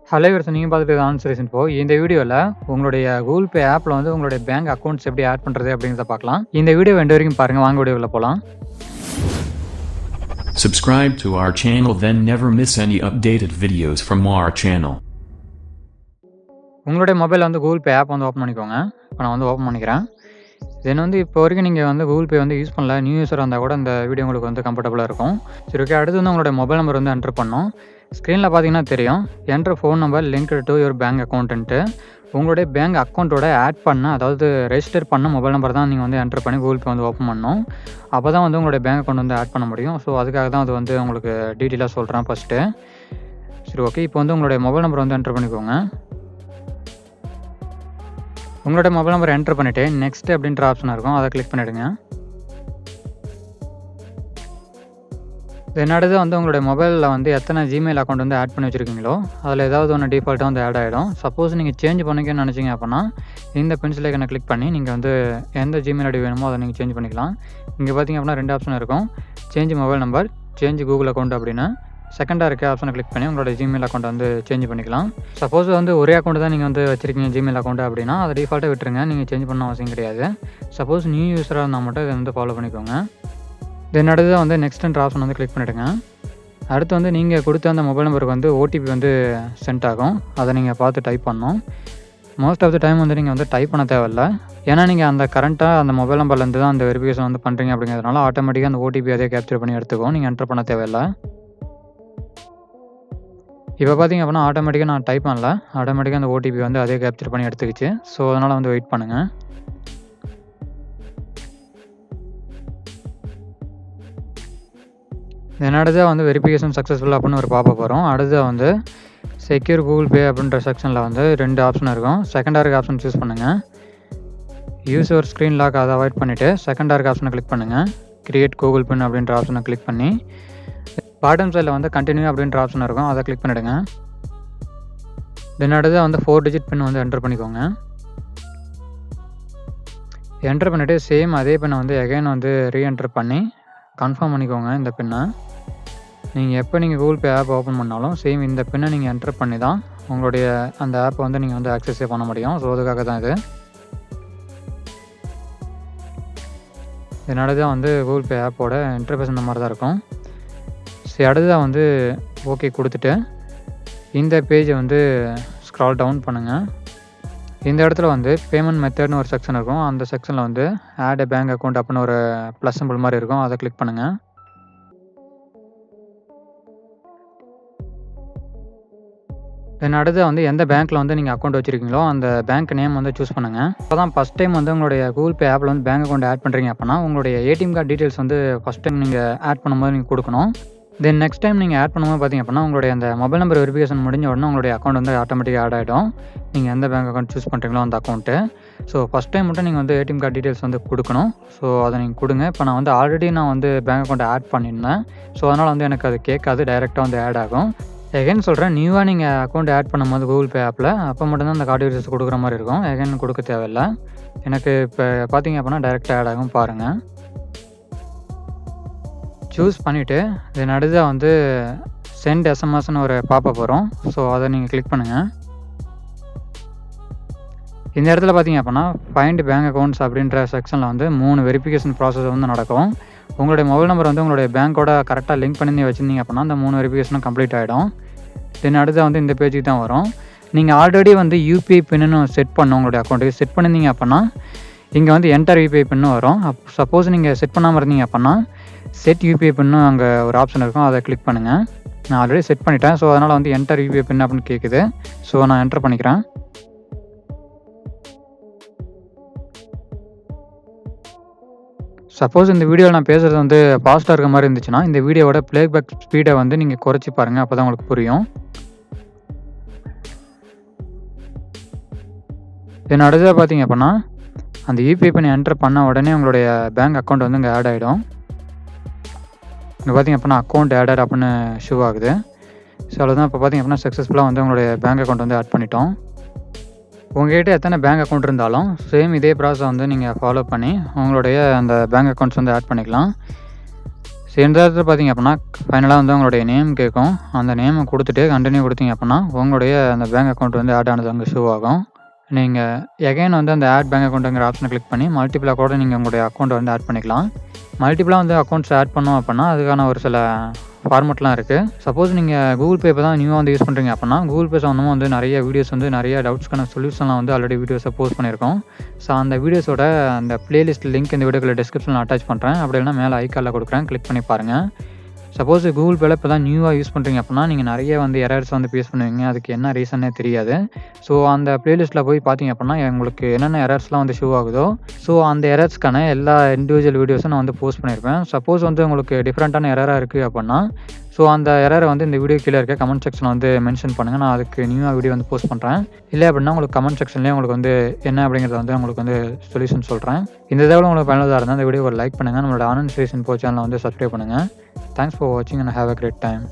Hello viewers, நீங்கள் பார்த்துட்டு answer info. இந்த வீடியோவில் உங்களுடைய கூகுள் பே ஆப்பில் வந்து உங்களுடைய பேங்க் அக்கௌண்ட்ஸ் எப்படி ஆட் பண்ணுறது அப்படிங்கிறத பார்க்கலாம். இந்த வீடியோ எண்டு வரைக்கும் பாருங்கள். வாங்க வீடியோவில் போகலாம். Subscribe to our channel, then never miss any updated videos from our channel. உங்களுடைய மொபைலில் வந்து கூகுள் பே ஆப் வந்து ஓப்பன் பண்ணிக்கோங்க. இப்போ நான் வந்து ஓப்பன் பண்ணிக்கிறேன். தென் வந்து இப்போ வரைக்கும் நீங்கள் வந்து கூகுள் பே வந்து யூஸ் பண்ணல, நியூ யூஸராக இருந்தால் கூட இந்த வீடியோ உங்களுக்கு வந்து கம்ஃபர்டபுளாக இருக்கும். சரி, ஓகே. அடுத்து வந்து உங்களுடைய மொபைல் நம்பர் வந்து என்டர் பண்ணணும். ஸ்க்ரீனில் பார்த்தீங்கன்னா தெரியும், enter phone number linked to your bank account. உங்களுடைய பேங்க் அக்கௌண்ட்டோட ஆட் பண்ண, அதாவது ரெஜிஸ்டர் பண்ண மொபைல் நம்பர் தான் நீங்கள் வந்து என்டர் பண்ணி கூகுள் பே வந்து ஓப்பன் பண்ணணும். அப்போ தான் வந்து உங்களுடைய பேங்க் அக்கௌண்ட் வந்து ஆட் பண்ண முடியும். ஸோ அதுக்காக தான் அது வந்து உங்களுக்கு டீட்டெயிலாக சொல்கிறேன் ஃபஸ்ட்டு. சரி, ஓகே. இப்போ வந்து உங்களுடைய மொபைல் நம்பர் வந்து என்டர் பண்ணிக்கோங்க. உங்களோட மொபைல் நம்பர் என்டர் பண்ணிவிட்டு நெக்ஸ்ட் அப்படின்ற ஆப்ஷன் இருக்கும், அதை கிளிக் பண்ணிவிடுங்க. தென் அடுத்து வந்து உங்களுடைய மொபைலில் வந்து எத்தனை ஜிமெயில் அக்கௌண்ட் வந்து ஆட் பண்ணி வச்சுருக்கீங்களோ அதில் ஏதாவது ஒன்று டிஃபால்ட்டாக வந்து ஆட் ஆகிடும். சப்போஸ் நீங்கள் சேஞ்ச் பண்ணிக்கணும்னு நினச்சிங்க அப்படின்னா இந்த பென்சில் ஐக்கனை கிளிக் பண்ணி நீங்கள் வந்து எந்த ஜிமெயில் ஐடி வேணுமோ அதை நீங்கள் சேஞ்ச் பண்ணிக்கலாம். இங்கே பார்த்தீங்க அப்படின்னா 2 ஆப்ஷன் இருக்கும், change mobile number, change Google account அப்படின்னு. செகண்டாக இருக்க ஆப்ஷனை கிளிக் பண்ணி உங்களோட ஜிமெயில் அக்கௌண்ட் வந்து சேஞ்ச் பண்ணிக்கலாம். சப்போஸ் வந்து ஒரே அக்கௌண்ட் தான் நீங்கள் வந்து வச்சுருக்கீங்க ஜிமெயில் அக்கௌண்ட் அப்படின்னா அதை டிஃபால்ட்டாக விட்டுருங்க, நீங்கள் சேஞ்ச் பண்ண அவசியம் கிடையாது. சப்போஸ் நியூ யூஸராக இருந்தால் மட்டும் இதை வந்து ஃபாலோ பண்ணிக்கோங்க. தென் அடுத்து வந்து நெக்ஸ்ட்ன்ற ஆப்ஷன் வந்து கிளிக் பண்ணிவிடுங்க. அடுத்து வந்து நீங்கள் கொடுத்த அந்த மொபைல் நம்பருக்கு வந்து ஓடிபி வந்து சென்ட் ஆகும், அதை நீங்கள் பார்த்து டைப் பண்ணணும். மோஸ்ட் ஆஃப் த டைம் வந்து நீங்கள் வந்து டைப் பண்ண தேவையில்ல, ஏன்னா நீங்கள் அந்த கரண்ட்டாக அந்த மொபைல் நம்பர்லேருந்து தான் அந்த வெரிஃபிகேஷன் வந்து பண்ணுறீங்க அப்படிங்கிறதுனால ஆட்டோமேட்டிக்காக அந்த ஓடிபி அதே கேப்சர் பண்ணி எடுத்துக்கும், நீங்கள் என்டர் பண்ண தேவையில்லை. இப்போ பார்த்தீங்க அப்படின்னா ஆட்டோமேட்டிக்காக நான் டைப் பண்ணல, ஆட்டோமேட்டிக்காக அந்த ஓடிபி வந்து அதே கேப்சர் பண்ணி எடுத்துக்கிச்சு. ஸோ அதனால் வந்து வெயிட் பண்ணுங்கள். தென் அடுத்ததாக வந்து வெரிஃபிகேஷன் சக்ஸஸ்ஃபுல் அப்படின்னு ஒரு பாப்பப் வரும். அடுத்ததாக வந்து செக்யூர் கூகுள் பே அப்படின்ற செக்ஷனில் வந்து 2 ஆப்ஷன் இருக்கும். செகண்டாக இருக்க ஆப்ஷன் சூஸ் பண்ணுங்கள். யூஸ் யுவர் ஸ்க்ரீன் லாக் அதை அவாய்ட் பண்ணிவிட்டு செகண்டாக இருக்க ஆப்ஷனை கிளிக் பண்ணுங்கள். கிரியேட் கூகுள் பின் அப்படின்ற ஆப்ஷனை கிளிக் பண்ணி பாட்டம் சைடில் வந்து கண்டினியூ அப்படின்ற ஆப்ஷன் இருக்கும், அதை கிளிக் பண்ணிவிடுங்க. தென் அடுத்ததாக வந்து 4 டிஜிட் பின் வந்து என்டர் பண்ணிக்கோங்க. என்டர் பண்ணிவிட்டு சேம் அதே பின்னை வந்து எகைன் வந்து ரீஎன்டர் பண்ணி கன்ஃபார்ம் பண்ணிக்கோங்க. இந்த பின்னை நீங்கள் எப்போ நீங்கள் கூகுள் பே ஆப் ஓப்பன் பண்ணாலும் சேம் இந்த பின்னை நீங்கள் என்டர் பண்ணி தான் உங்களுடைய அந்த ஆப்பை வந்து நீங்கள் வந்து ஆக்சஸே பண்ண முடியும். ஸோ அதுக்காக தான் இது. இதனால தான் வந்து கூகுள் பே ஆப்போட இன்டர்ஃபேஸ் இந்த மாதிரி தான் இருக்கும். சரி, அடுத்ததாக வந்து ஓகே கொடுத்துட்டு இந்த பேஜை வந்து ஸ்க்ரால் டவுன் பண்ணுங்கள். இந்த இடத்துல வந்து பேமெண்ட் மெத்தட்னு ஒரு செக்ஷன் இருக்கும், அந்த செக்ஷனில் வந்து ஆட் எ பேங்க் அக்கௌண்ட் அப்படின்னு ஒரு ப்ளஸ் சிம்பிள் மாதிரி இருக்கும், அதை கிளிக் பண்ணுங்கள். தென் அடுத்து வந்து எந்த பேங்க்கில் வந்து நீங்கள் அக்கௌண்ட் வச்சுருக்கீங்களோ அந்த பேங்க் நேம் வந்து சூஸ் பண்ணுங்கள். இப்போ தான் ஃபஸ்ட் டைம் வந்து உங்களுடைய கூகுள் பே ஆப்பில் வந்து பேங்க் அக்கௌண்ட் ஆட் பண்ணுறீங்க அப்படின்னா உங்களுடைய ஏடிஎம் கார்டு டீட்டெயில்ஸ் வந்து ஃபஸ்ட் டைம் நீங்கள் ஆட் பண்ணும்போது நீங்கள் கொடுக்கணும். தென் நெக்ஸ்ட் டைம் நீங்கள் ஆட் பண்ணும்போது பார்த்திங்க அப்படின்னா உங்களுடைய அந்த மொபைல் நம்பர் வெரிஃபிகேஷன் முடிஞ்ச உடனே உங்களுடைய அக்கௌண்ட் வந்து ஆட்டோமேட்டிக்காக ஆட் ஆகிடும், நீங்கள் எந்த பேங்க் அக்கௌண்ட் சூஸ் பண்ணுறீங்களோ அந்த அக்கௌண்ட்டு. ஸோ ஃபஸ்ட் டைம் மட்டும் நீங்கள் வந்து ஏடிஎம் கார்டு டீட்டெயில்ஸ் வந்து கொடுக்கணும். ஸோ அதை நீங்கள் கொடுங்க. இப்போ நான் வந்து ஆல்ரெடி பேங்க் அக்கௌண்ட் ஆட் பண்ணியிருந்தேன், ஸோ அதனால் வந்து எனக்கு அது கேட்காது, டைரெக்டாக வந்து ஆட் ஆகும். எகைன் சொல்கிறேன், நியூவாக நீங்கள் அக்கௌண்ட் ஆட் பண்ணும்போது கூகுள் பே ஆப்பில் அப்போ மட்டும்தான் அந்த கார்டு டீட்டெயில்ஸ் கொடுக்குற மாதிரி இருக்கும், எகைன் கொடுக்க தேவையில்லை. எனக்கு இப்போ பார்த்தீங்க அப்படின்னா டைரெக்டாக ஆட் ஆகும் பாருங்கள். சூஸ் பண்ணிவிட்டு தென் அடுத்ததாக வந்து சென்ட் எஸ்எம்எஸ்ன்னு ஒரு பாப்பப் வரும், ஸோ அதை நீங்கள் கிளிக் பண்ணுங்கள். இந்த இடத்துல பார்த்தீங்க அப்படின்னா ஃபைண்ட் பேங்க் அக்கௌண்ட்ஸ் அப்படின்ற செக்ஷனில் வந்து 3 வெரிஃபிகேஷன் ப்ராசஸ் வந்து நடக்கும். உங்களுடைய மொபைல் நம்பர் வந்து உங்களுடைய பேங்க்கோட கரெக்டாக லிங்க் பண்ணி வச்சுருந்தீங்க அப்படின்னா அந்த 3 வெரிஃபிகேஷனும் கம்ப்ளீட் ஆகிடும். தென் அடுத்து வந்து இந்த பேஜுக்கு தான் வரும். நீங்கள் ஆல்ரெடி வந்து யூபிஐ பின்னு செட் பண்ண உங்களுடைய அக்கௌண்ட்டுக்கு செட் பண்ணியிருந்தீங்க அப்படின்னா இங்கே வந்து என்டர் யூபிஐ பின்னு வரும். சப்போஸ் நீங்கள் செட் பண்ணாமல் இருந்தீங்க அப்படின்னா செட் யூபிஐ பின்னு அங்கே ஒரு ஆப்ஷன் இருக்கும், அதை கிளிக் பண்ணுங்கள். நான் ஆல்ரெடி செட் பண்ணிட்டேன், ஸோ அதனால் வந்து என்டர் யூபிஐ பின் அப்படின்னு கேட்குது. ஸோ நான் என்டர் பண்ணிக்கிறேன். சப்போஸ் இந்த வீடியோவில் நான் பேசுகிறது வந்து ஃபாஸ்ட்டாக இருக்க மாதிரி இருந்துச்சுன்னா இந்த வீடியோவோட ப்ளேபேக் ஸ்பீடை வந்து நீங்கள் குறைச்சி பாருங்கள், அப்போ தான் உங்களுக்கு புரியும். தென் அடுத்ததாக பார்த்தீங்க அப்படின்னா அந்த யூபிஐ பின் என்டர் பண்ண உடனே உங்களுடைய பேங்க் அக்கௌண்ட் வந்து இங்கே ஆட் ஆகிடும். இங்கே பார்த்திங்க அப்படின்னா அக்கௌண்ட் ஆடட் அப்படின்னு ஷூ ஆகுது. ஸோ அவ்வளோதான். இப்போ பார்த்திங்க அப்படின்னா சக்ஸஸ்ஃபுல்லாக வந்து உங்களுடைய பேங்க் அக்கௌண்ட் வந்து ஆட் பண்ணிட்டோம். உங்கள்கிட்ட எத்தனை பேங்க் அக்கௌண்ட் இருந்தாலும் சேம் இதே ப்ராசஸ் வந்து நீங்கள் ஃபாலோ பண்ணி உங்களுடைய அந்த பேங்க் அக்கௌண்ட்ஸ் வந்து ஆட் பண்ணிக்கலாம். ஸோ இந்த இடத்துல பார்த்தீங்க அப்படின்னா ஃபைனலாக வந்து உங்களுடைய நேம் கேட்கும். அந்த நேமை கொடுத்துட்டு கண்டினியூ கொடுத்தீங்க அப்படின்னா உங்களுடைய அந்த பேங்க் அக்கௌண்ட் வந்து ஆட் ஆனது அங்கே ஷோ ஆகும். நீங்கள் எகைன் வந்து அந்த ஆட் பேங்க் அக்கௌண்ட்டுங்கிற ஆப்ஷனை கிளிக் பண்ணி மல்டிபிளாக கூட நீங்கள் உங்களுடைய அக்கௌண்ட்டை வந்து ஆட் பண்ணிக்கலாம். மல்டிபிளாக வந்து அக்கௌண்ட்ஸ் ஆட் பண்ணோம் அப்படின்னா அதுக்கான ஒரு சில ஃபார்மெட்லாம் இருக்குது. சப்போஸ் நீங்கள் கூகுள் பே இப்போ தான் நியூவாக வந்து யூஸ் பண்ணுறீங்க அப்படின்னா கூகுள் பே சம்மந்தமாக வந்து நிறைய வீடியோஸ் வந்து நிறைய டவுட்ஸ்க்கான சொல்யூஷன்லாம் வந்து ஆல்ரெடி வீடியோஸை போஸ்ட் பண்ணியிருக்கோம். ஸோ அந்த வீடியோஸோட அந்த பிளேலிஸ்ட் லிங்க் இந்த வீடியோக்குள்ள டிஸ்கிரிப்ஷனில் அட்டாச் பண்ணுறேன். அப்படி இல்லைனா மேலே ஐகானில் கொடுக்குறேன், கிளிக் பண்ணி பாருங்கள். சப்போஸ் கூகுள் பேல இப்போ தான் நியூவாக யூஸ் பண்ணுறீங்க அப்படின்னா நீங்கள் நிறைய வந்து எரர்ஸ் வந்து ஃபேஸ் பண்ணுவீங்க. அதுக்கு என்ன ரீசன்னே தெரியாது. ஸோ அந்த பிளேலிஸ்ட்டில் போய் பார்த்தீங்க அப்படின்னா உங்களுக்கு என்னென்ன எரர்ஸ்லாம் வந்து ஷோ ஆகுதோ ஸோ அந்த எரர்ஸ்க்கான எல்லா இண்டிவிஜுவல் வீடியோஸும் நான் வந்து போஸ்ட் பண்ணியிருப்பேன். சப்போஸ் வந்து உங்களுக்கு டிஃப்ரெண்ட்டான எரராக இருக்குது அப்படின்னா ஸோ அந்த எரரை வந்து இந்த வீடியோ கீழே இருக்க கமெண்ட் செக்ஷனில் வந்து மென்ஷன் பண்ணுங்கள். நான் அதுக்கு நியூவாக வீடியோ வந்து போஸ்ட் பண்ணுறேன். இல்லை அப்படின்னா உங்களுக்கு கமெண்ட் செக்ஷன்லேயே உங்களுக்கு வந்து என்ன அப்படிங்கிறத வந்து உங்களுக்கு வந்து சொல்யூஷன் சொல்கிறேன். இந்த தகவல் உங்களுக்கு பயனுள்ளதாக இருந்தால் இந்த வீடியோ ஒரு லைக் பண்ணுங்கள். நம்மளோட ஆனந்த் ஸ்ரீ இன்ஃபோ சேனலை வந்து சப்ஸ்கிரைப் பண்ணுங்கள். Thanks for watching and have a great time.